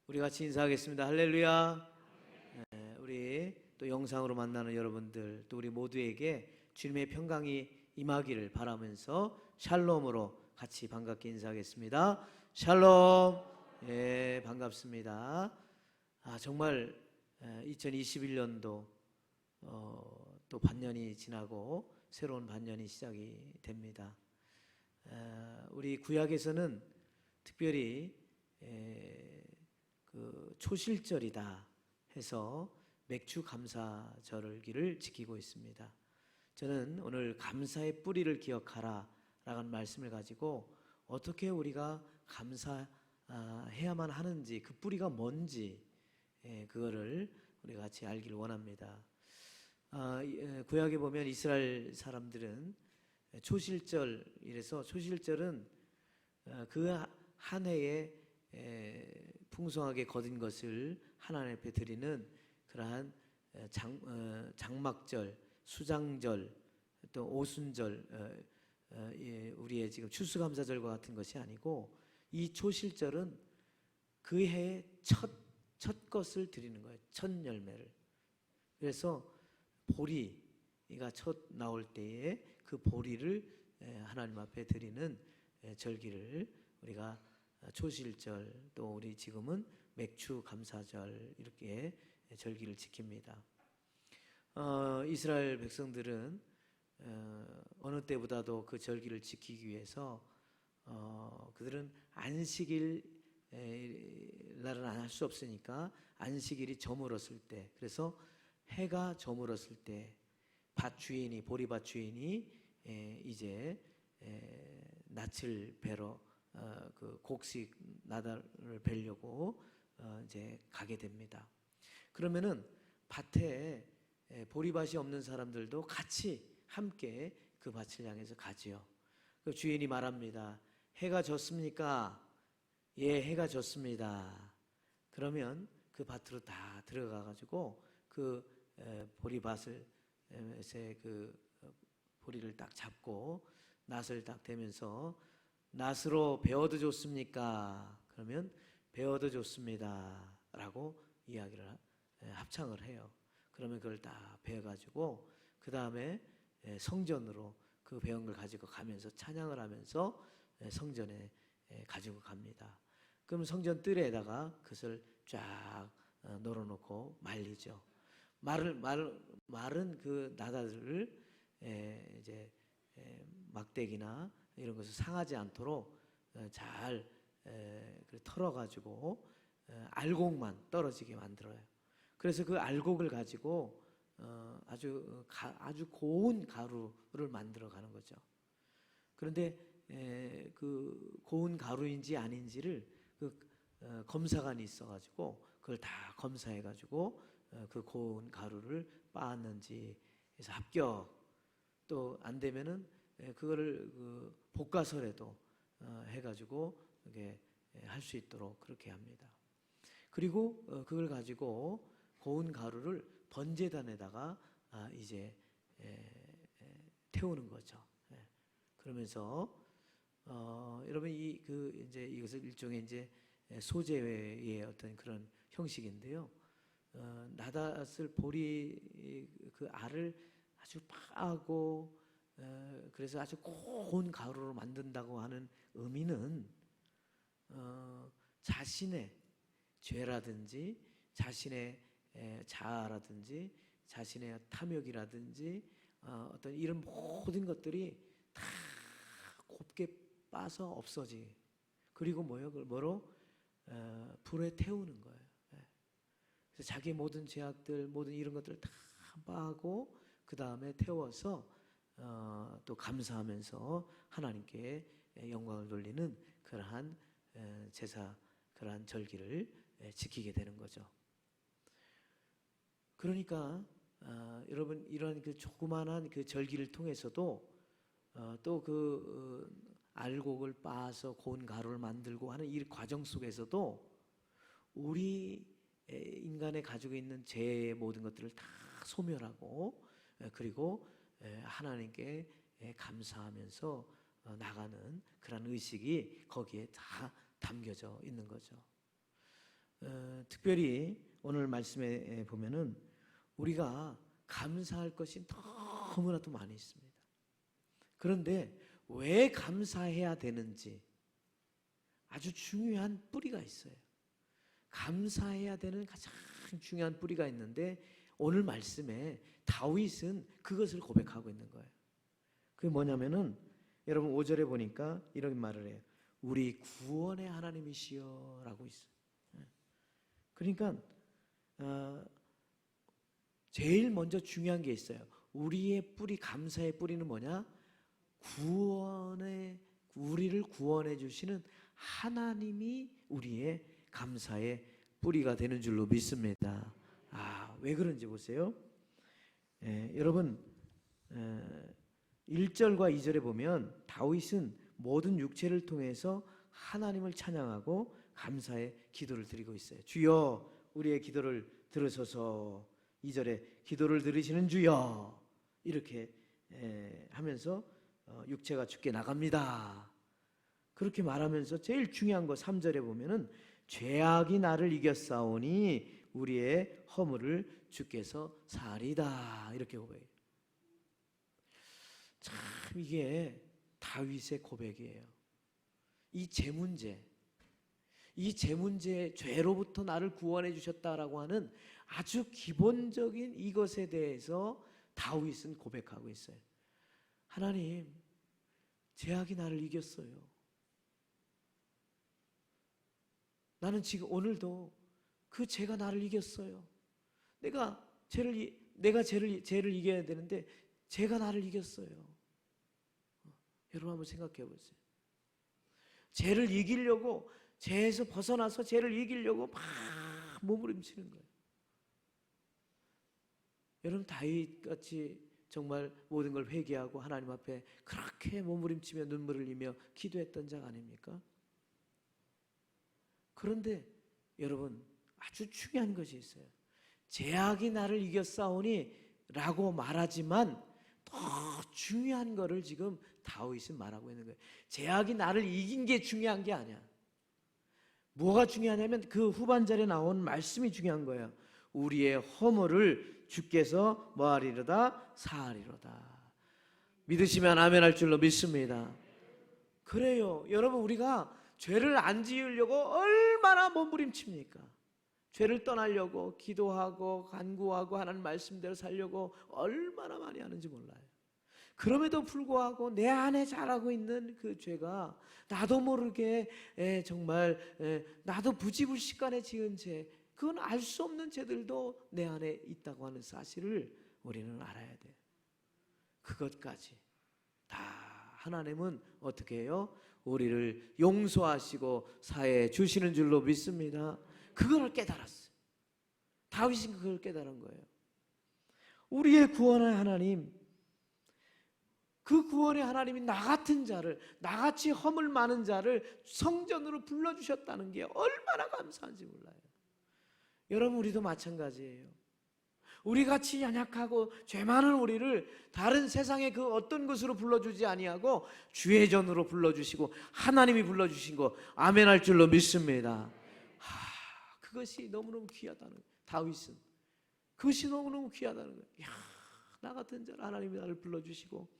우리 같이 인사하겠습니다. 할렐루야. 우리 또 영상으로 만나는 여러분들, 또 우리 모두에게 주님의 평강이 임하기를 바라면서 샬롬으로 같이 반갑게 인사하겠습니다. 샬롬. 예, 반갑습니다. 정말 2021년도 또 반년이 지나고 새로운 반년이 시작이 됩니다. 우리 구약에서는 특별히 그 초실절이다 해서 맥주 감사절기를 지키고 있습니다. 저는 오늘 감사의 뿌리를 기억하라 라는 말씀을 가지고 어떻게 우리가 감사해야만 하는지, 그 뿌리가 뭔지 그거를 우리가 같이 알기를 원합니다. 구약에 보면 이스라엘 사람들은 초실절, 이래서 초실절은 그 한 해에 풍성하게 거둔 것을 하나님 앞에 드리는 그러한 장막절, 수장절, 또 오순절, 우리의 지금 추수감사절과 같은 것이 아니고, 이 초실절은 그 해의 첫 것을 드리는 거예요. 첫 열매를. 그래서 보리가 첫 나올 때에 그 보리를 하나님 앞에 드리는 절기를 우리가 초실절, 또 우리 지금은 맥주 감사절, 이렇게 절기를 지킵니다. 이스라엘 백성들은 어느 때보다도 그 절기를 지키기 위해서 그들은 안식일 날은 안 할 수 없으니까 안식일이 저물었을 때, 그래서 해가 저물었을 때 밭 주인이, 보리밭 주인이 이제 낯을 베러 그 곡식 나달을 베려고 이제 가게 됩니다. 그러면은 밭에 보리밭이 없는 사람들도 같이 함께 그 밭을 향해서 가지요. 그 주인이 말합니다. 해가 졌습니까? 예, 해가 졌습니다. 그러면 그 밭으로 다 들어가 가지고 그 보리밭을 그 보리를 딱 잡고 낫을 딱 대면서, 낫으로 베어도 좋습니까? 그러면 베어도 좋습니다 라고 이야기를 합창을 해요. 그러면 그걸 다 베어가지고 그 다음에 성전으로 그 베은 걸 가지고 가면서 찬양을 하면서 성전에 가지고 갑니다. 그럼 성전 뜰에다가 그것을 쫙 널어놓고 말리죠. 마른 그 나다들을 이제 막대기나 이런 것을 상하지 않도록 잘 털어가지고 알곡만 떨어지게 만들어요. 그래서 그 알곡을 가지고 아주 고운 가루를 만들어가는 거죠. 그런데 그 고운 가루인지 아닌지를 검사관이 있어가지고 그걸 다 검사해가지고 그 고운 가루를 빻았는지 해서 합격, 또 안 되면은 그거를 복가설에도 해가지고 이게 할 수 있도록 그렇게 합니다. 그리고 그걸 가지고 고운 가루를 번제단에다가 이제 태우는 거죠. 그러면서 여러분 이제 이것을 일종의 이제 소제의 어떤 그런 형식인데요. 나닷을 보리 그 알을 아주 파고 그래서 아주 고운 가루로 만든다고 하는 의미는 자신의 죄라든지 자신의 자아라든지 자신의 탐욕이라든지 어떤 이런 모든 것들이 다 곱게 빠서 없어지, 그리고 뭐로 불에 태우는 거예요. 그래서 자기 모든 죄악들, 모든 이런 것들을 다 빠고 그 다음에 태워서 또 감사하면서 하나님께 영광을 돌리는 그러한 제사, 그러한 절기를 지키게 되는 거죠. 그러니까 여러분, 이런 그 조그만한 그 절기를 통해서도 또 그 알곡을 빻아서 고운 가루를 만들고 하는 이 과정 속에서도 우리 인간의 가지고 있는 죄의 모든 것들을 다 소멸하고 그리고 하나님께 감사하면서 나가는 그런 의식이 거기에 다 담겨져 있는 거죠. 특별히 오늘 말씀에 보면은 우리가 감사할 것이 너무나도 많이 있습니다. 그런데 왜 감사해야 되는지 아주 중요한 뿌리가 있어요. 감사해야 되는 가장 중요한 뿌리가 있는데 오늘 말씀에 다윗은 그것을 고백하고 있는 거예요. 그게 뭐냐면은 여러분 5절에 보니까 이런 말을 해요. 우리 구원의 하나님이시여 라고 있어요. 그러니까 제일 먼저 중요한 게 있어요. 우리의 뿌리, 감사의 뿌리는 뭐냐? 우리를 구원해 주시는 하나님이 우리의 감사의 뿌리가 되는 줄로 믿습니다. 왜 그런지 보세요. 여러분 1절과 2절에 보면 다윗은 모든 육체를 통해서 하나님을 찬양하고 감사의 기도를 드리고 있어요. 주여 우리의 기도를 들으소서. 2절에 기도를 들으시는 주여 이렇게 하면서 육체가 죽게 나갑니다. 그렇게 말하면서 제일 중요한 거 3절에 보면은 죄악이 나를 이겼사오니 우리의 허물을 주께서 사리다 이렇게 고백해요. 참 이게 다윗의 고백이에요. 이 죄문제, 죄로부터 나를 구원해 주셨다라고 하는 아주 기본적인 이것에 대해서 다윗은 고백하고 있어요. 하나님, 죄악이 나를 이겼어요. 나는 지금 오늘도 그 죄가 나를 이겼어요. 내가 죄를 이겨야 되는데 죄가 나를 이겼어요. 여러분 한번 생각해 보세요. 죄를 이기려고, 죄에서 벗어나서 죄를 이기려고 막 몸부림치는 거예요. 여러분 다윗같이 정말 모든 걸 회개하고 하나님 앞에 그렇게 몸부림치며 눈물을 흘리며 기도했던 자 아닙니까? 그런데 여러분 아주 중요한 것이 있어요. 죄악이 나를 이겼사오니 라고 말하지만 더 중요한 거를 지금 다윗은 말하고 있는 거예요. 죄악이 나를 이긴 게 중요한 게 아니야. 뭐가 중요하냐면 그 후반절에 나온 말씀이 중요한 거예요. 우리의 허물을 주께서 뭐하리로다? 사하리로다. 믿으시면 아멘 할 줄로 믿습니다. 그래요. 여러분 우리가 죄를 안 지으려고 얼마나 몸부림칩니까? 죄를 떠나려고 기도하고 간구하고 하나님 말씀대로 살려고 얼마나 많이 하는지 몰라요. 그럼에도 불구하고 내 안에 자라고 있는 그 죄가 나도 모르게 정말 나도 부지불식간에 지은 죄, 그건 알 수 없는 죄들도 내 안에 있다고 하는 사실을 우리는 알아야 돼요. 그것까지 다 하나님은 어떻게 해요? 우리를 용서하시고 사해 주시는 줄로 믿습니다. 그걸 깨달았어요. 다윗은 그걸 깨달은 거예요. 우리의 구원의 하나님, 그 구원의 하나님이 나 같은 자를, 나같이 허물 많은 자를 성전으로 불러주셨다는 게 얼마나 감사한지 몰라요. 여러분 우리도 마찬가지예요. 우리같이 연약하고 죄 많은 우리를 다른 세상의 그 어떤 것으로 불러주지 아니하고 주의 전으로 불러주시고 하나님이 불러주신 거 아멘 할 줄로 믿습니다. 그것이 너무너무 귀하다는 거예요. 다윗은 그것이 너무너무 귀하다는 거예요. 나 같은 자를 하나님이 나를 불러주시고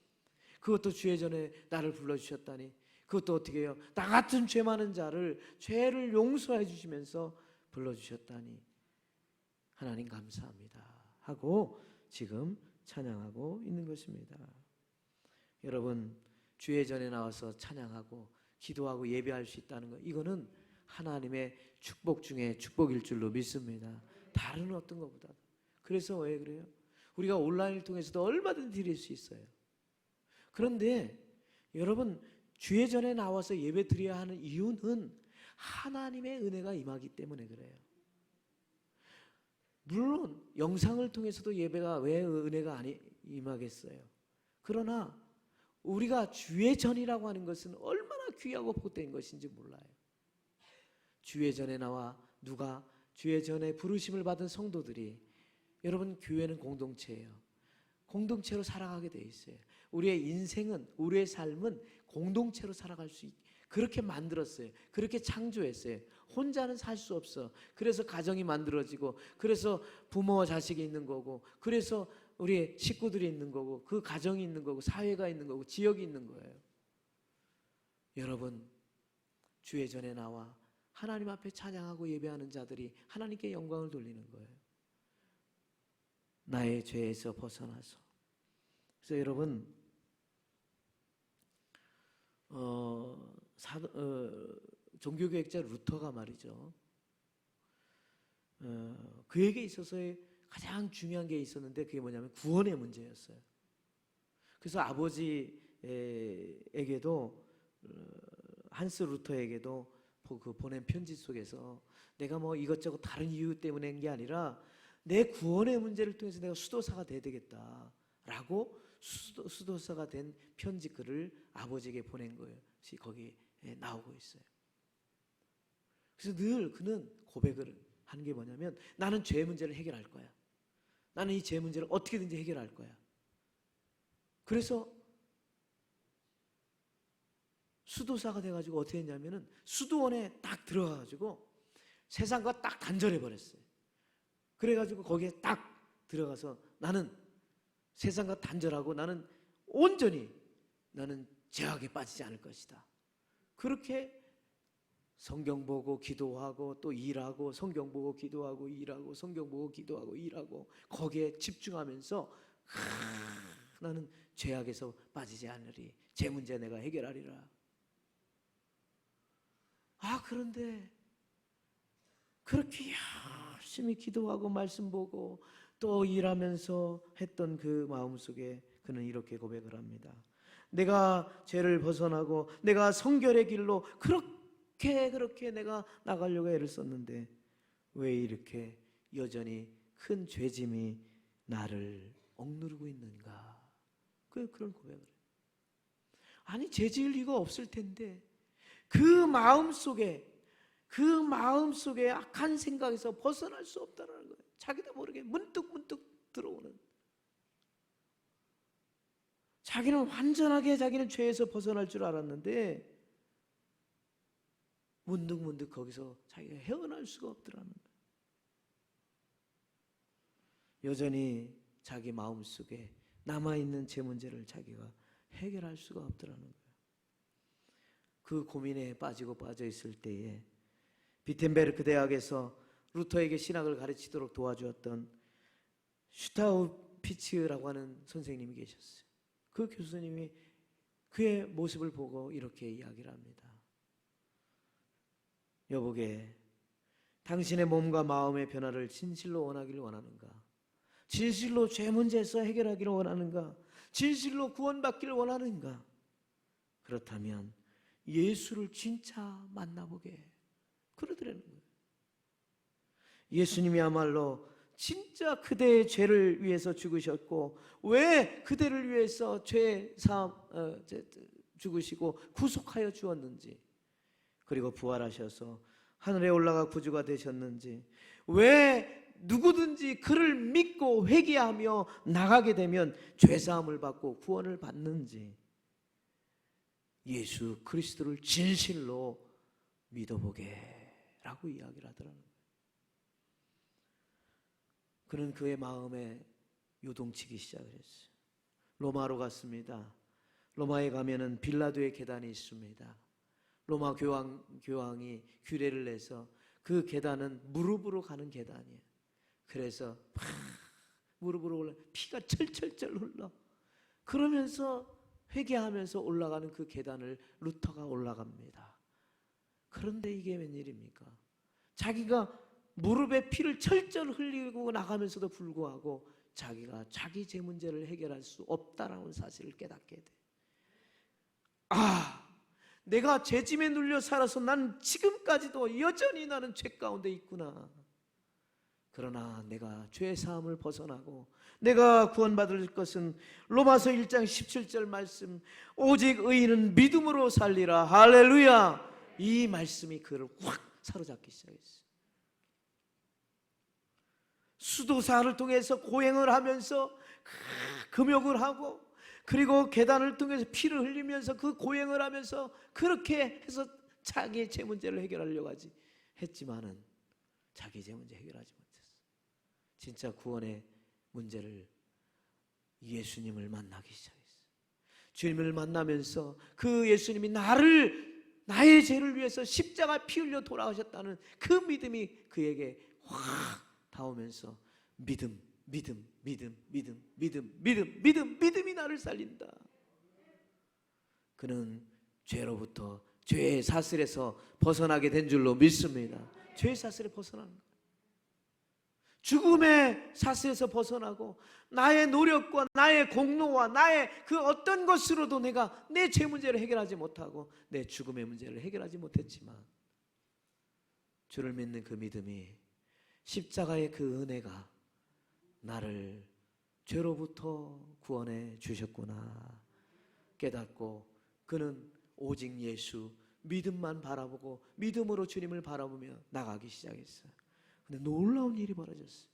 그것도 주의 전에 나를 불러주셨다니, 그것도 어떻게 해요? 나 같은 죄 많은 자를 죄를 용서해 주시면서 불러주셨다니 하나님 감사합니다 하고 지금 찬양하고 있는 것입니다. 여러분 주의 전에 나와서 찬양하고 기도하고 예배할 수 있다는 것, 이거는 하나님의 축복 중에 축복일 줄로 믿습니다. 다른 어떤 것보다. 그래서 왜 그래요? 우리가 온라인을 통해서도 얼마든지 드릴 수 있어요. 그런데 여러분 주의 전에 나와서 예배 드려야 하는 이유는 하나님의 은혜가 임하기 때문에 그래요. 물론 영상을 통해서도 예배가 왜 은혜가 임하겠어요. 그러나 우리가 주의 전이라고 하는 것은 얼마나 귀하고 복된 것인지 몰라요. 주의 전에 나와 누가 주의 전에 부르심을 받은 성도들이, 여러분 교회는 공동체예요. 공동체로 살아가게 돼 있어요. 우리의 인생은, 우리의 삶은 공동체로 살아갈 수 있게 그렇게 만들었어요. 그렇게 창조했어요. 혼자는 살 수 없어. 그래서 가정이 만들어지고, 그래서 부모와 자식이 있는 거고, 그래서 우리 식구들이 있는 거고, 그 가정이 있는 거고, 사회가 있는 거고, 지역이 있는 거예요. 여러분, 주의 전에 나와 하나님 앞에 찬양하고 예배하는 자들이 하나님께 영광을 돌리는 거예요. 나의 죄에서 벗어나서. 그래서 여러분, 종교개혁자 루터가 말이죠, 그에게 있어서의 가장 중요한 게 있었는데, 그게 뭐냐면 구원의 문제였어요. 그래서 아버지에게도, 한스 루터에게도 그 보낸 편지 속에서, 내가 뭐 이것저것 다른 이유 때문에 한 게 아니라 내 구원의 문제를 통해서 내가 수도사가 돼야 되겠다라고 수도사가 된 편지 글을 아버지에게 보낸 거예요. 거기 나오고 있어요. 그래서 늘 그는 고백을 하는 게 뭐냐면, 나는 죄 문제를 해결할 거야. 나는 이 죄 문제를 어떻게든지 해결할 거야. 그래서 수도사가 돼가지고 어떻게 했냐면은 수도원에 딱 들어가가지고 세상과 딱 단절해 버렸어요. 그래가지고 거기에 딱 들어가서, 나는 세상과 단절하고 나는 온전히 나는 죄악에 빠지지 않을 것이다. 그렇게 성경 보고 기도하고 또 일하고, 성경 보고 기도하고 일하고, 성경 보고 기도하고 일하고, 거기에 집중하면서 나는 죄악에서 빠지지 않으리. 죄 문제 내가 해결하리라. 그런데 그렇게 열심히 기도하고 말씀 보고 또 일하면서 했던 그 마음속에 그는 이렇게 고백을 합니다. 내가 죄를 벗어나고 내가 성결의 길로 그렇게 내가 나가려고 애를 썼는데 왜 이렇게 여전히 큰 죄짐이 나를 억누르고 있는가? 그런 고백을 해요. 아니, 죄 지을 리가 없을 텐데 그 마음속에 악한 생각에서 벗어날 수 없다는 거예요. 자기도 모르게 문득 들어오는, 자기는 완전하게 자기는 죄에서 벗어날 줄 알았는데 문득 거기서 자기가 헤어날 수가 없더라는 거예요. 여전히 자기 마음속에 남아있는 죄 문제를 자기가 해결할 수가 없더라는 거예요. 그 고민에 빠져 있을 때에 비텐베르크 대학에서 루터에게 신학을 가르치도록 도와주었던 슈타우피츠라고 하는 선생님이 계셨어요. 그 교수님이 그의 모습을 보고 이렇게 이야기를 합니다. 여보게, 당신의 몸과 마음의 변화를 진실로 원하기를 원하는가? 진실로 죄 문제에서 해결하기를 원하는가? 진실로 구원받기를 원하는가? 그렇다면 예수를 진짜 만나보게, 그러더라는 거예요. 예수님이야말로 진짜 그대의 죄를 위해서 죽으셨고, 왜 그대를 위해서 죄 사함 죽으시고 구속하여 주었는지, 그리고 부활하셔서 하늘에 올라가 구주가 되셨는지, 왜 누구든지 그를 믿고 회개하며 나가게 되면 죄사함을 받고 구원을 받는지, 예수 그리스도를 진실로 믿어보게 라고 이야기를 하더라는 거예요. 그는 그의 마음에 요동치기 시작을 했어요. 로마로 갔습니다. 로마에 가면은 빌라도의 계단이 있습니다. 로마 교황이 규례를 내서 그 계단은 무릎으로 가는 계단이에요. 그래서 무릎으로 올라 피가 철철철 흘러. 그러면서 회개하면서 올라가는 그 계단을 루터가 올라갑니다. 그런데 이게 웬일입니까? 자기가 무릎에 피를 철철 흘리고 나가면서도 불구하고 자기가 자기 죄 문제를 해결할 수 없다라는 사실을 깨닫게 돼. 내가 죄짐에 눌려 살아서 난 지금까지도 여전히 나는 죄 가운데 있구나. 그러나 내가 죄 사함을 벗어나고 내가 구원받을 것은 로마서 1장 17절 말씀, 오직 의인은 믿음으로 살리라. 할렐루야. 이 말씀이 그를 확 사로잡기 시작했어요. 수도사를 통해서 고행을 하면서 금욕을 하고, 그리고 계단을 통해서 피를 흘리면서 그 고행을 하면서 그렇게 해서 자기의 죄 문제를 해결하려고 하지. 했지만은 자기 죄 문제 해결하지 못했어. 진짜 구원의 문제를 예수님을 만나기 시작했어. 주님을 만나면서 그 예수님이 나의 죄를 위해서 십자가 피 흘려 돌아가셨다는 그 믿음이 그에게 확 닿으면서 믿음이 나를 살린다. 그는 죄로부터, 죄의 사슬에서 벗어나게 된 줄로 믿습니다. 죄의 사슬에 벗어나는 거예요. 죽음의 사슬에서 벗어나고 나의 노력과 나의 공로와 나의 그 어떤 것으로도 내가 내 죄 문제를 해결하지 못하고 내 죽음의 문제를 해결하지 못했지만 주를 믿는 그 믿음이, 십자가의 그 은혜가 나를 죄로부터 구원해 주셨구나 깨닫고 그는 오직 예수 믿음만 바라보고 믿음으로 주님을 바라보며 나가기 시작했어요. 근데 놀라운 일이 벌어졌어요.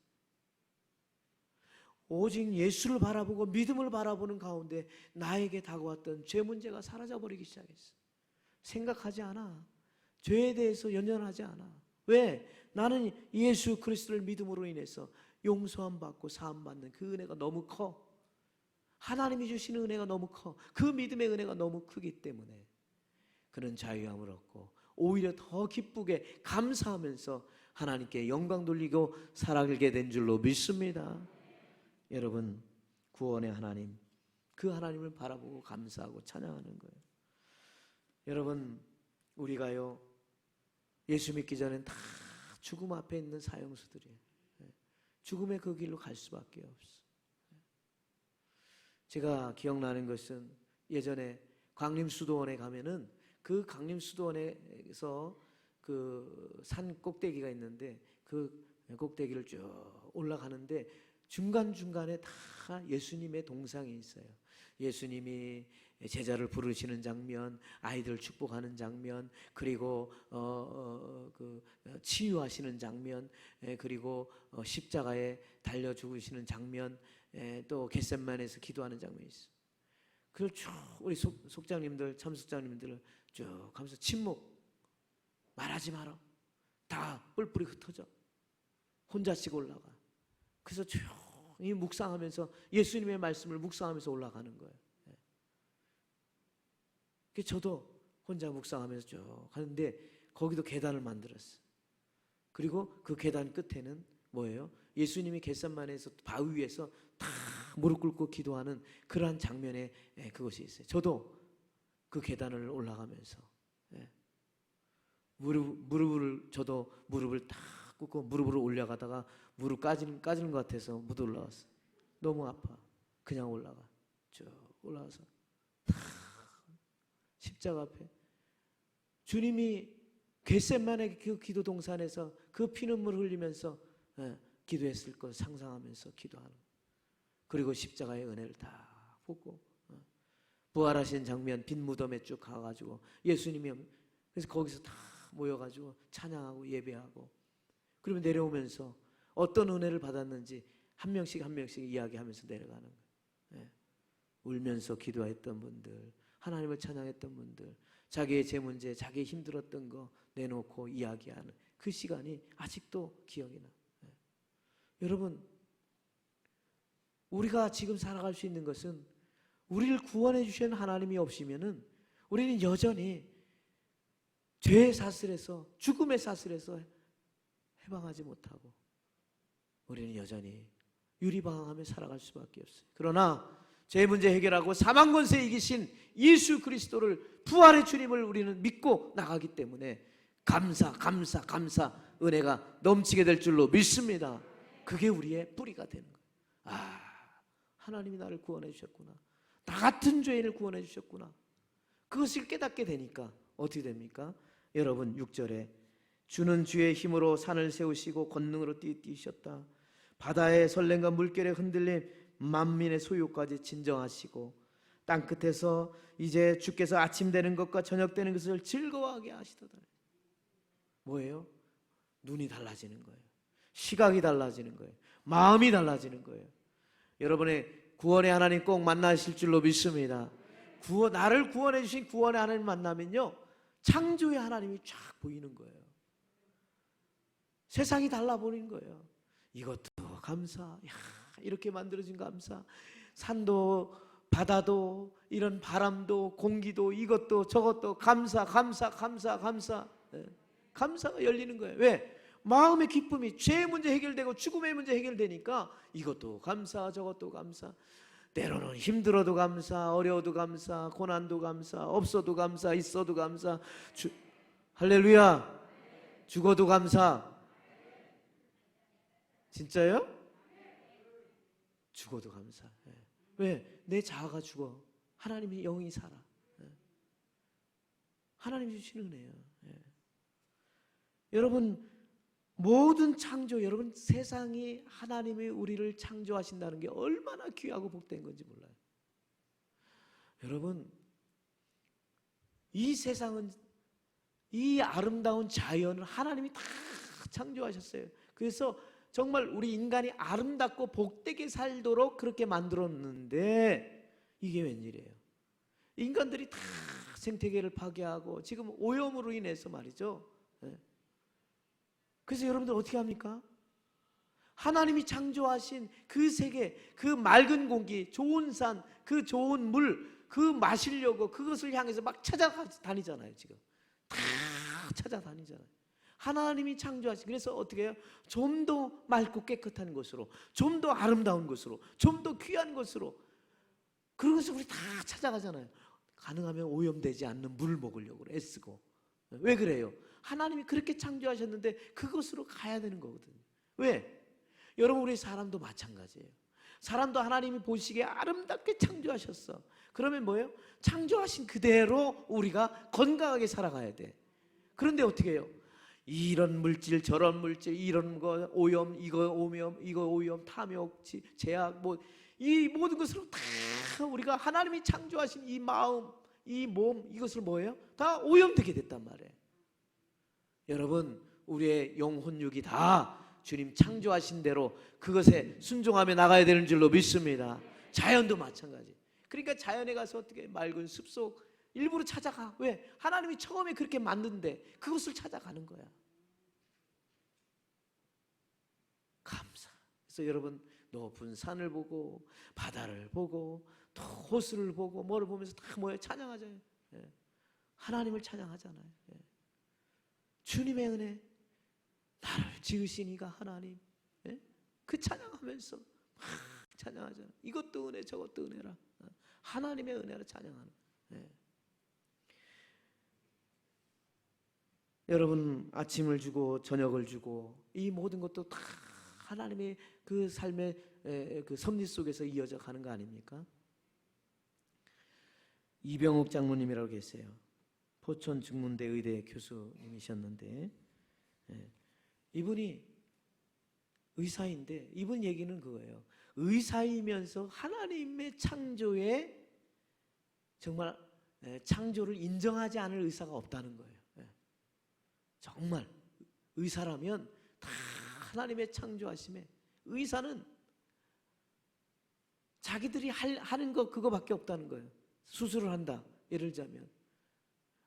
오직 예수를 바라보고 믿음을 바라보는 가운데 나에게 다가왔던 죄 문제가 사라져버리기 시작했어요. 생각하지 않아. 죄에 대해서 연연하지 않아. 왜? 나는 예수 그리스도를 믿음으로 인해서 용서함 받고 사함 받는 그 은혜가 너무 커. 하나님이 주시는 은혜가 너무 커. 그 믿음의 은혜가 너무 크기 때문에 그는 자유함을 얻고 오히려 더 기쁘게 감사하면서 하나님께 영광 돌리고 살아가게 된 줄로 믿습니다. 여러분, 구원의 하나님, 그 하나님을 바라보고 감사하고 찬양하는 거예요. 여러분, 우리가요 예수 믿기 전엔 다 죽음 앞에 있는 사형수들이에요. 죽음의 그 길로 갈 수밖에 없어. 제가 기억나는 것은 예전에 강림수도원에 가면은 그 강림수도원에서 그 산 꼭대기가 있는데 그 꼭대기를 쭉 올라가는데 중간중간에 다 예수님의 동상이 있어요. 예수님이 제자를 부르시는 장면, 아이들 축복하는 장면, 그리고 그 치유하시는 장면, 그리고 십자가에 달려 죽으시는 장면, 또 겟세마네에서 기도하는 장면이 있어요. 그걸 쭉 우리 속장님들, 참속장님들 쭉 하면서 침묵, 말하지 마라. 다 뿔뿔이 흩어져. 혼자씩 올라가. 그래서 조용히 묵상하면서 예수님의 말씀을 묵상하면서 올라가는 거예요. 그래서 저도 혼자 묵상하면서 쭉 가는데 거기도 계단을 만들었어요. 그리고 그 계단 끝에는 뭐예요? 예수님이 겟세마네에서 바위 위에서 다 무릎 꿇고 기도하는 그러한 장면에 그것이 있어요. 저도 그 계단을 올라가면서 저도 무릎을 딱 꿇고 무릎으로 올라가다가 무릎 까지는 것 같아서 못 올라왔어. 너무 아파. 그냥 올라가. 쭉 올라가서 다 십자가 앞에 주님이 겟세마네 그 기도 동산에서 그 피눈물 흘리면서 기도했을 걸 상상하면서 기도하는. 그리고 십자가의 은혜를 다 보고 부활하신 장면 빈 무덤에 쭉 가가지고 예수님이 그래서 거기서 다 모여가지고 찬양하고 예배하고 그러면 내려오면서 어떤 은혜를 받았는지 한 명씩 한 명씩 이야기하면서 내려가는 거예요. 울면서 기도했던 분들, 하나님을 찬양했던 분들, 자기의 제 문제, 자기의 힘들었던 거 내놓고 이야기하는 그 시간이 아직도 기억이 나. 여러분, 우리가 지금 살아갈 수 있는 것은 우리를 구원해 주시는 하나님이 없으면은 우리는 여전히 죄의 사슬에서, 죽음의 사슬에서 해방하지 못하고 우리는 여전히 유리방황하며 살아갈 수밖에 없어요. 그러나 죄 문제 해결하고 사망 권세 이기신 예수 그리스도를, 부활의 주님을 우리는 믿고 나가기 때문에 감사 은혜가 넘치게 될 줄로 믿습니다. 그게 우리의 뿌리가 되는 거예요. 하나님이 나를 구원해 주셨구나. 나 같은 죄인을 구원해 주셨구나. 그것을 깨닫게 되니까 어떻게 됩니까? 여러분 6절에 주는 주의 힘으로 산을 세우시고 권능으로 뛰셨다. 바다의 설렘과 물결의 흔들림, 만민의 소유까지 진정하시고 땅끝에서 이제 주께서 아침 되는 것과 저녁 되는 것을 즐거워하게 하시도다. 뭐예요? 눈이 달라지는 거예요. 시각이 달라지는 거예요. 마음이 달라지는 거예요. 여러분의 구원의 하나님 꼭 만나실 줄로 믿습니다. 나를 구원해 주신 구원의 하나님 만나면요, 창조의 하나님이 쫙 보이는 거예요. 세상이 달라버린 거예요. 이것도 감사. 야, 이렇게 만들어진 감사. 산도 바다도 이런 바람도 공기도 이것도 저것도 감사. 예. 감사가 열리는 거예요. 왜? 마음의 기쁨이, 죄의 문제 해결되고 죽음의 문제 해결되니까 이것도 감사 저것도 감사. 때로는 힘들어도 감사, 어려워도 감사, 고난도 감사, 없어도 감사, 있어도 감사. 할렐루야. 죽어도 감사. 진짜요? 죽어도 감사. 왜? 내 자아가 죽어. 하나님의 영이 살아. 하나님이 주시는 은혜예요. 여러분, 모든 창조, 여러분 세상이 하나님이 우리를 창조하신다는 게 얼마나 귀하고 복된 건지 몰라요. 여러분, 이 세상은, 이 아름다운 자연을 하나님이 다 창조하셨어요. 그래서 정말 우리 인간이 아름답고 복되게 살도록 그렇게 만들었는데 이게 웬일이에요? 인간들이 다 생태계를 파괴하고 지금 오염으로 인해서 말이죠. 그래서 여러분들 어떻게 합니까? 하나님이 창조하신 그 세계, 그 맑은 공기, 좋은 산, 그 좋은 물, 그 마시려고 그것을 향해서 막 찾아다니잖아요. 지금 다 찾아다니잖아요. 하나님이 창조하신, 그래서 어떻게 해요? 좀 더 맑고 깨끗한 곳으로, 좀 더 아름다운 곳으로, 좀 더 귀한 곳으로, 그러면서 우리 다 찾아가잖아요. 가능하면 오염되지 않는 물을 먹으려고 애쓰고. 왜 그래요? 하나님이 그렇게 창조하셨는데 그것으로 가야 되는 거거든요. 왜? 여러분, 우리 사람도 마찬가지예요. 사람도 하나님이 보시기에 아름답게 창조하셨어. 그러면 뭐예요? 창조하신 그대로 우리가 건강하게 살아가야 돼. 그런데 어떻게 해요? 이런 물질 저런 물질, 이런 거 오염, 이거 오염, 탐욕, 제약, 뭐 이 모든 것으로 다 우리가 하나님이 창조하신 이 마음, 이 몸, 이것을 뭐예요? 다 오염되게 됐단 말이에요. 여러분, 우리의 영혼육이 다 주님 창조하신 대로 그것에 순종하며 나가야 되는 줄로 믿습니다. 자연도 마찬가지. 그러니까 자연에 가서 어떻게 맑은 숲속 일부러 찾아가. 왜? 하나님이 처음에 그렇게 만든데 그것을 찾아가는 거야. 감사. 그래서 여러분, 높은 산을 보고 바다를 보고 또 호수를 보고 뭐를 보면서 다 뭐예요? 찬양하잖아요. 하나님을 찬양하잖아요. 주님의 은혜, 나를 지으신 이가 하나님. 그 찬양하면서 막 찬양하잖아요. 이것도 은혜 저것도 은혜라. 하나님의 은혜로 찬양하는. 여러분, 아침을 주고 저녁을 주고 이 모든 것도 다 하나님의 그 삶의 그 섭리 속에서 이어져 가는 거 아닙니까? 이병옥 장로님이라고 계세요. 포천 중문대 의대 교수님이셨는데, 이분이 의사인데 이분 얘기는 그거예요. 의사이면서 하나님의 창조에 정말 창조를 인정하지 않을 의사가 없다는 거예요. 정말 의사라면 다 하나님의 창조하심에, 의사는 자기들이 하는 거 그거밖에 없다는 거예요. 수술을 한다, 예를 들자면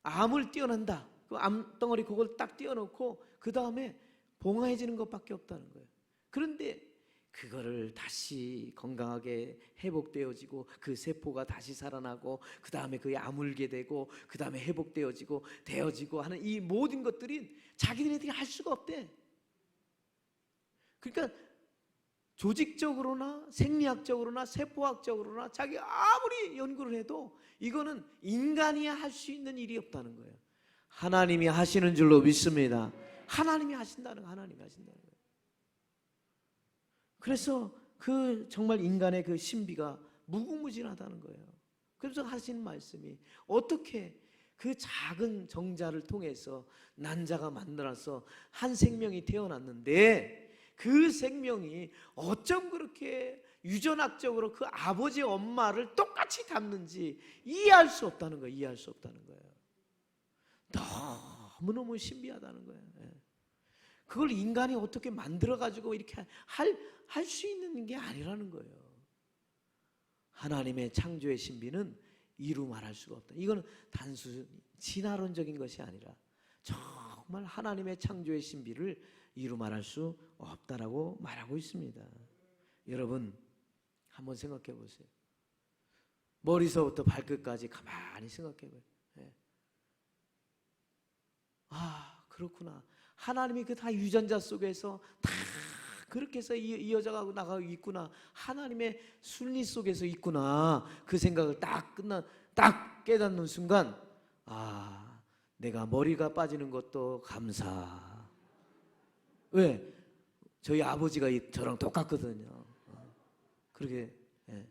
암을 떼어낸다, 그 암덩어리 그걸 딱 떼어놓고 그 다음에 봉화해지는 것밖에 없다는 거예요. 그런데 그거를 다시 건강하게 회복되어지고 그 세포가 다시 살아나고 그 다음에 그게 아물게 되고 그 다음에 회복되어지고 되어지고 하는 이 모든 것들이 자기들이 할 수가 없대. 그러니까 조직적으로나 생리학적으로나 세포학적으로나 자기 아무리 연구를 해도 이거는 인간이 할 수 있는 일이 없다는 거예요. 하나님이 하시는 줄로 믿습니다. 하나님이 하신다는 거, 하나님이 하신다는 거예요. 그래서 그 정말 인간의 그 신비가 무궁무진하다는 거예요. 그래서 하시는 말씀이 어떻게 그 작은 정자를 통해서 난자가 만들어서 한 생명이 태어났는데 그 생명이 어쩜 그렇게 유전학적으로 그 아버지 엄마를 똑같이 닮는지 이해할 수 없다는 거예요. 이해할 수 없다는 거예요. 너무너무 신비하다는 거예요. 그걸 인간이 어떻게 만들어가지고 이렇게 할 수 있는 게 아니라는 거예요. 하나님의 창조의 신비는 이루 말할 수가 없다. 이거는 단순히 진화론적인 것이 아니라 정말 하나님의 창조의 신비를 이루 말할 수 없다라고 말하고 있습니다. 여러분 한번 생각해 보세요. 머리서부터 발끝까지 가만히 생각해 봐요. 예. 아, 그렇구나. 하나님이 그 다 유전자 속에서 다 그렇게 해서 이 여자가 나가고 있구나. 하나님의 순리 속에서 있구나. 그 생각을 딱 깨닫는 순간, 아, 내가 머리가 빠지는 것도 감사. 왜? 저희 아버지가 저랑 똑같거든요. 그렇게. 예.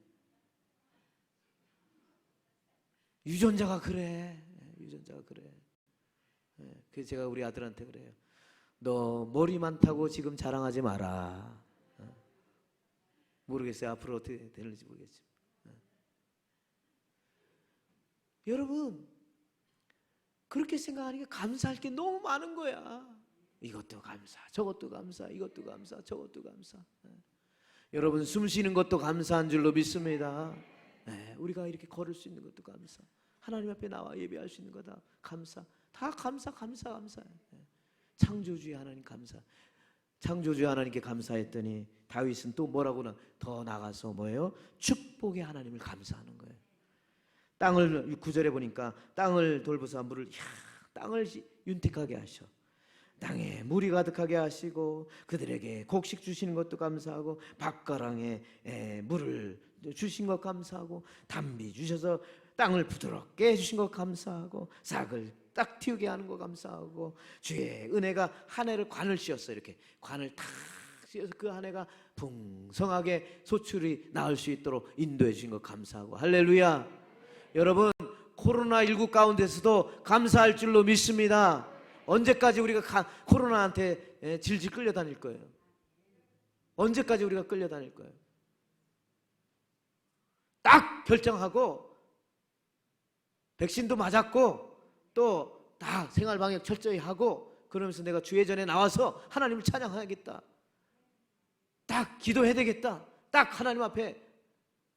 유전자가 그래. 유전자가 그래. 예. 그래서 제가 우리 아들한테 그래요. 너 머리 많다고 지금 자랑하지 마라. 모르겠어요. 앞으로 어떻게 될지 모르겠지만. 여러분 그렇게 생각하니까 감사할 게 너무 많은 거야. 이것도 감사, 저것도 감사, 이것도 감사, 저것도 감사. 여러분 숨 쉬는 것도 감사한 줄로 믿습니다. 우리가 이렇게 걸을 수 있는 것도 감사. 하나님 앞에 나와 예배할 수 있는 거다 감사. 다 감사. 창조주의 하나님 감사. 창조주의 하나님께 감사했더니 다윗은 또 뭐라고나 더 나가서 뭐예요? 축복의 하나님을 감사하는 거예요. 땅을 9절에 보니까 땅을 돌보사 물을 땅을 윤택하게 하셔. 땅에 물이 가득하게 하시고 그들에게 곡식 주시는 것도 감사하고 밭가랑에 물을 주신 것 감사하고 담비 주셔서 땅을 부드럽게 해주신 것 감사하고 싹을 딱 틔우게 하는 거 감사하고 주의 은혜가 한 해를 관을 씌웠어요. 이렇게 관을 탁 씌워서 그 한 해가 풍성하게 소출이 나올 수 있도록 인도해 주신 것 감사하고 할렐루야. 여러분 코로나19 가운데서도 감사할 줄로 믿습니다. 언제까지 우리가 코로나한테 질질 끌려다닐 거예요? 언제까지 우리가 끌려다닐 거예요? 딱 결정하고 백신도 맞았고 또 다 생활방역 철저히 하고 그러면서 내가 주회전에 나와서 하나님을 찬양하겠다. 딱 기도해야 되겠다. 딱 하나님 앞에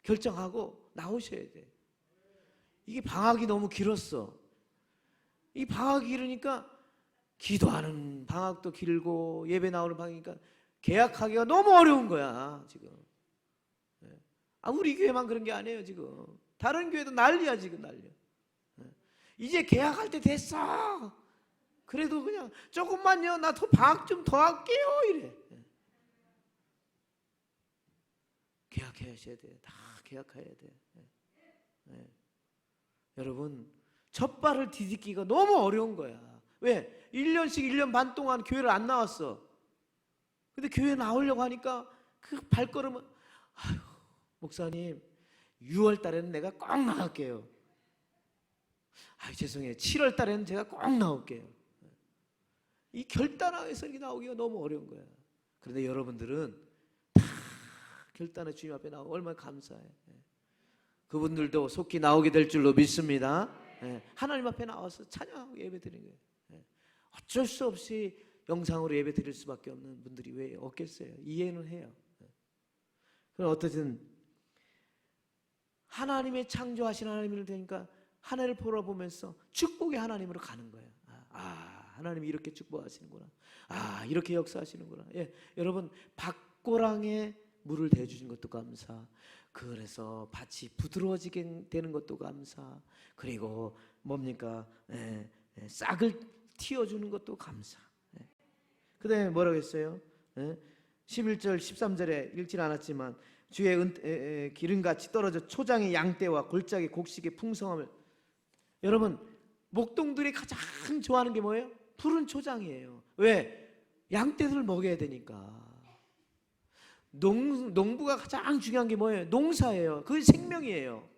결정하고 나오셔야 돼. 이게 방학이 너무 길었어. 이 방학이 길으니까 기도하는 방학도 길고 예배 나오는 방학이니까 계약하기가 너무 어려운 거야 지금. 우리 교회만 그런 게 아니에요 지금. 다른 교회도 난리야 지금 난리야. 이제 계약할 때 됐어. 그래도 그냥 조금만요. 나 더 방학 좀 더 할게요 이래. 계약하셔야 돼. 다 계약해야 돼. 여러분 첫 발을 디딛기가 너무 어려운 거야. 왜? 1년씩 1년 반 동안 교회를 안 나왔어. 근데 교회 나오려고 하니까 그 발걸음은 아유 목사님 6월 달에는 내가 꼭 나갈게요. 죄송해요. 7월 달에는 제가 꼭 나올게요. 이 결단하에서 이렇게 나오기가 너무 어려운 거야. 그런데 여러분들은 다 결단의 주님 앞에 나오고 얼마나 감사해. 그분들도 속히 나오게 될 줄로 믿습니다. 하나님 앞에 나와서 찬양하고 예배 드리는 거예요. 어쩔 수 없이 영상으로 예배 드릴 수밖에 없는 분들이 왜 없겠어요? 이해는 해요. 그럼 어떻든 하나님의 창조하신 하나님을 되니까 한 해를 돌아보면서 축복의 하나님으로 가는 거예요. 하나님이 이렇게 축복하시는구나. 이렇게 역사하시는구나. 여러분 밭고랑에 물을 대주신 것도 감사. 그래서 밭이 부드러워지게 되는 것도 감사. 그리고 뭡니까? 싹을 틔워주는 것도 감사. 그 다음에 뭐라고 했어요? 11절 13절에 읽진 않았지만 주의 기름같이 떨어져 초장의 양떼와 골짜기 곡식의 풍성함을. 여러분 목동들이 가장 좋아하는 게 뭐예요? 푸른 초장이에요. 왜? 양떼들을 먹여야 되니까. 농부가 가장 중요한 게 뭐예요? 농사예요. 그게 생명이에요.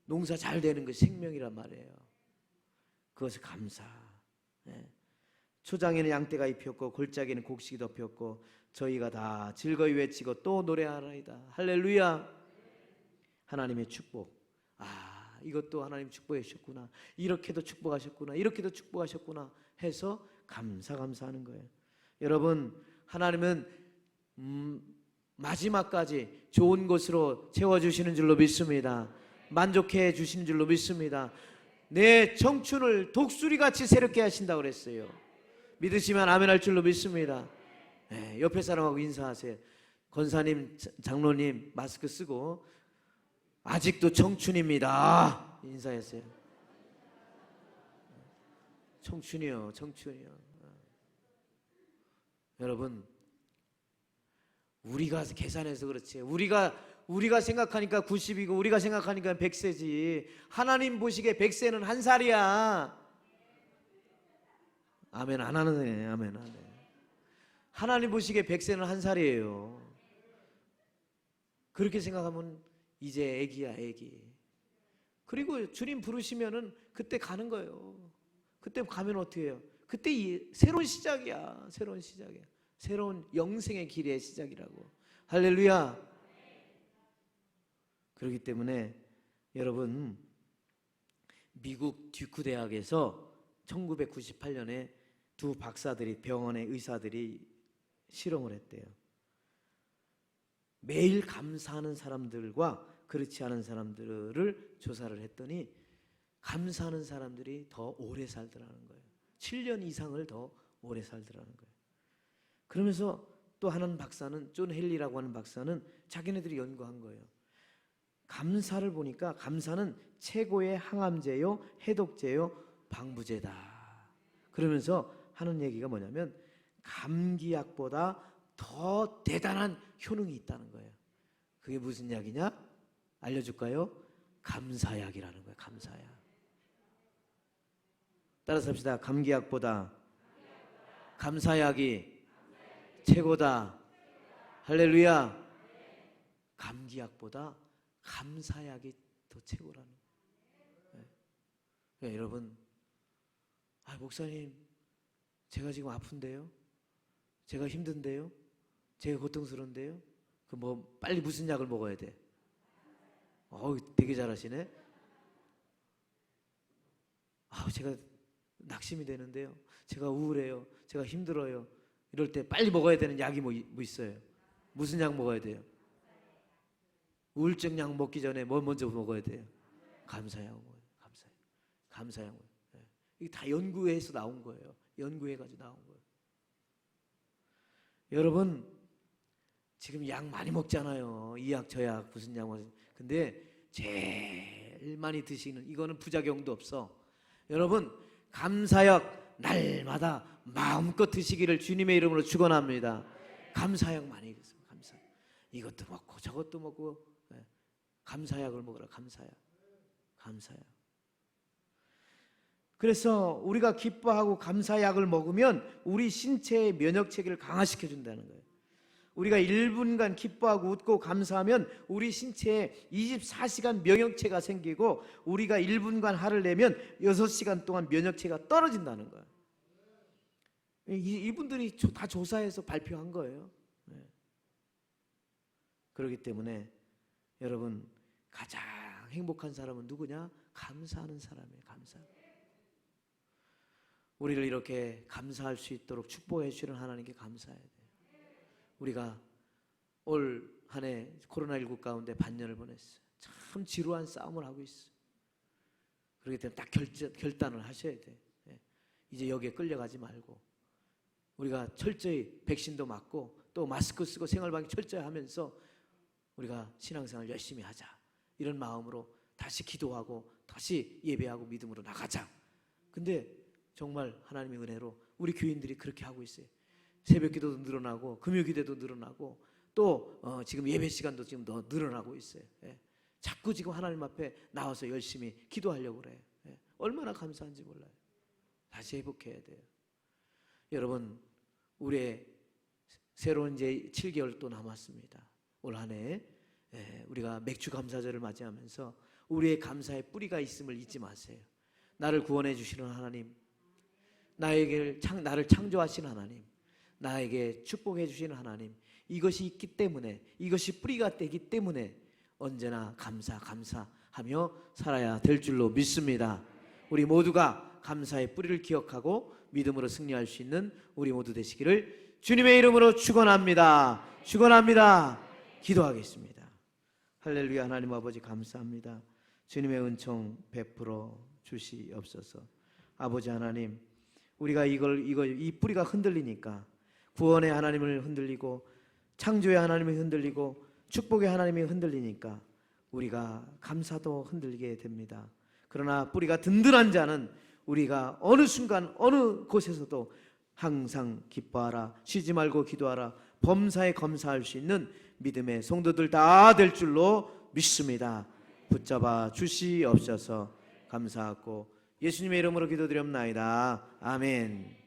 농사 잘 되는 것이 생명이란 말이에요. 그것을 감사. 초장에는 양떼가 입혔고 골짜기에는 곡식이 덮였고 저희가 다 즐거이 외치고 또 노래하나이다. 할렐루야. 하나님의 축복. 이것도 하나님 축복해 주셨구나. 이렇게도 축복하셨구나. 이렇게도 축복하셨구나 해서 감사하는 거예요. 여러분 하나님은 마지막까지 좋은 것으로 채워주시는 줄로 믿습니다. 만족해 주시는 줄로 믿습니다. 내 청춘을 독수리같이 새롭게 하신다고 그랬어요. 믿으시면 아멘 할 줄로 믿습니다. 옆에 사람하고 인사하세요. 권사님, 장로님 마스크 쓰고 아직도 청춘입니다. 인사하세요. 청춘이요, 청춘이요. 여러분, 우리가 계산해서 그렇지. 우리가 생각하니까 90이고 우리가 생각하니까 100세지. 하나님 보시기에 100세는 한 살이야. 아멘 안 하네. 아멘 안 해. 하나님 보시기에 100세는 한 살이에요. 그렇게 생각하면 이제 애기야, 애기. 그리고 주님 부르시면은 그때 가는 거예요. 그때 가면 어떻게 해요? 그때 새로운 시작이야. 새로운 시작이야. 새로운 영생의 길의 시작이라고. 할렐루야. 그렇기 때문에 여러분, 미국 듀크 대학에서 1998년에 두 박사들이, 병원의 의사들이 실험을 했대요. 매일 감사하는 사람들과 그렇지 않은 사람들을 조사를 했더니 감사하는 사람들이 더 오래 살더라는 거예요. 7년 이상을 더 오래 살더라는 거예요. 그러면서 또 하는 박사는, 존 헨리라고 하는 박사는 자기네들이 연구한 거예요. 감사를 보니까 감사는 최고의 항암제요, 해독제요, 방부제다. 그러면서 하는 얘기가 뭐냐면 감기약보다 더 대단한 효능이 있다는 거예요. 그게 무슨 약이냐? 알려줄까요? 감사약이라는 거예요. 감사약. 따라서 합시다. 감기약보다 감사약이 최고다. 할렐루야. 감기약보다 감사약이 더 최고라는 거예요. 네. 여러분, 목사님, 제가 지금 아픈데요? 제가 힘든데요? 제가 고통스러운데요? 빨리 무슨 약을 먹어야 돼? 되게 잘하시네. 제가 낙심이 되는데요. 제가 우울해요. 제가 힘들어요. 이럴 때 빨리 먹어야 되는 약이 뭐 있어요? 무슨 약 먹어야 돼요? 우울증 약 먹기 전에 뭐 먼저 먹어야 돼요? 감사약 먹어요. 감사약 먹어요. 이게 다 연구해서 나온 거예요. 연구해가지고 나온 거예요. 여러분, 지금 약 많이 먹잖아요. 이 약, 저 약, 무슨 약. 근데 제일 많이 드시는, 이거는 부작용도 없어. 여러분, 감사약 날마다 마음껏 드시기를 주님의 이름으로 축원합니다. 감사약 많이 드세요. 감사약. 이것도 먹고 저것도 먹고. 감사약을 먹으라. 감사약. 그래서 우리가 기뻐하고 감사약을 먹으면 우리 신체의 면역체계를 강화시켜 준다는 거예요. 우리가 1분간 기뻐하고 웃고 감사하면 우리 신체에 24시간 면역체가 생기고, 우리가 1분간 화를 내면 6시간 동안 면역체가 떨어진다는 거예요. 이분들이 다 조사해서 발표한 거예요. 그렇기 때문에 여러분, 가장 행복한 사람은 누구냐? 감사하는 사람이에요. 우리를 이렇게 감사할 수 있도록 축복해 주시는 하나님께 감사해야 돼요. 우리가 올 한 해 코로나19 가운데 반년을 보냈어요. 참 지루한 싸움을 하고 있어요. 그렇기 때문에 딱 결단을 하셔야 돼요. 이제 여기에 끌려가지 말고 우리가 철저히 백신도 맞고 또 마스크 쓰고 생활방역 철저히 하면서 우리가 신앙생활 열심히 하자, 이런 마음으로 다시 기도하고 다시 예배하고 믿음으로 나가자. 근데 정말 하나님의 은혜로 우리 교인들이 그렇게 하고 있어요. 새벽기도도 늘어나고 금요기도도 늘어나고 또 지금 예배 시간도 지금 더 늘어나고 있어요. 자꾸 지금 하나님 앞에 나와서 열심히 기도하려고 그래요. 얼마나 감사한지 몰라요. 다시 회복해야 돼요. 여러분, 우리의 새로운 이제 7개월 또 남았습니다. 올 한 해 우리가 맥주 감사절을 맞이하면서 우리의 감사의 뿌리가 있음을 잊지 마세요. 나를 구원해 주시는 하나님, 나를 창조하신 하나님, 나에게 축복해 주시는 하나님, 이것이 있기 때문에, 이것이 뿌리가 되기 때문에 언제나 감사하며 살아야 될 줄로 믿습니다. 우리 모두가 감사의 뿌리를 기억하고 믿음으로 승리할 수 있는 우리 모두 되시기를 주님의 이름으로 축원합니다. 기도하겠습니다. 할렐루야. 하나님 아버지 감사합니다. 주님의 은총 베풀어 주시옵소서. 아버지 하나님, 우리가 이 뿌리가 흔들리니까 구원의 하나님을 흔들리고 창조의 하나님이 흔들리고 축복의 하나님이 흔들리니까 우리가 감사도 흔들리게 됩니다. 그러나 뿌리가 든든한 자는 우리가 어느 순간 어느 곳에서도 항상 기뻐하라, 쉬지 말고 기도하라, 범사에 검사할 수 있는 믿음의 성도들 다 될 줄로 믿습니다. 붙잡아 주시옵소서. 감사하고 예수님의 이름으로 기도드렸나이다. 아멘.